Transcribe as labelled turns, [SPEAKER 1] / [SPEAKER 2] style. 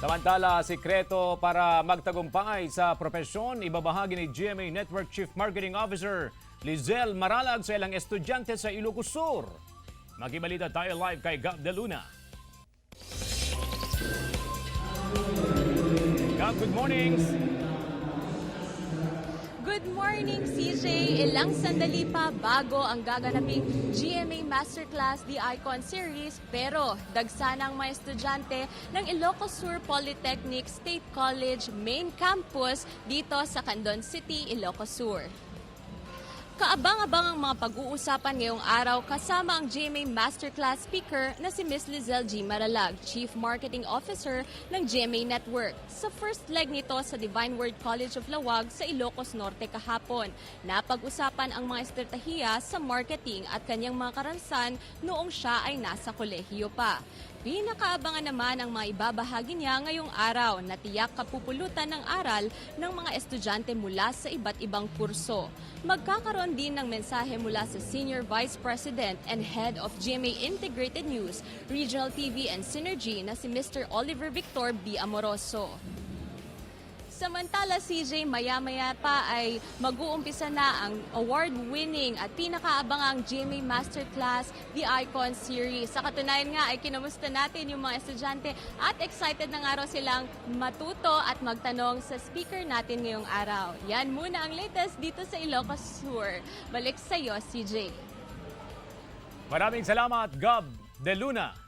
[SPEAKER 1] Samantala, sikreto para magtagumpay sa propesyon, ibabahagi ni GMA Network Chief Marketing Officer Lizelle Maralag sa ilang estudyante sa Ilocos Sur. Makibalita tayo live kay Gab De Luna. Gab, good morning!
[SPEAKER 2] Good morning, CJ! Ilang sandali pa bago ang gaganaping GMA Masterclass The Icon Series, pero dagsa ng mga estudyante ng Ilocos Sur Polytechnic State College Main Campus dito sa Candon City, Ilocos Sur. Kaabang-abang ang mga pag-uusapan ngayong araw kasama ang GMA Masterclass speaker na si Ms. Lizelle G. Maralag, Chief Marketing Officer ng GMA Network. Sa first leg nito sa Divine Word College of Lawag sa Ilocos Norte kahapon, napag-usapan ang mga estratehiya sa marketing at kanyang mga karansan noong siya ay nasa kolehiyo pa. Pinakaabangan naman ang mga ibabahagi niya ngayong araw na tiyak kapupulutan ng aral ng mga estudyante mula sa iba't ibang kurso. Magkakaroon din ng mensahe mula sa Senior Vice President and Head of GMA Integrated News, Regional TV and Synergy na si Mr. Oliver Victor B. Amoroso. Samantala, CJ, maya-maya pa ay mag-uumpisa na ang award-winning at pinakaabangang GMA Masterclass The Icon Series. Sa katunayan nga ay kinamusta natin yung mga estudyante at excited na nga raw silang matuto at magtanong sa speaker natin ngayong araw. Yan muna ang latest dito sa Ilocos Sur. Balik sa iyo, CJ.
[SPEAKER 1] Maraming salamat, Gab De Luna.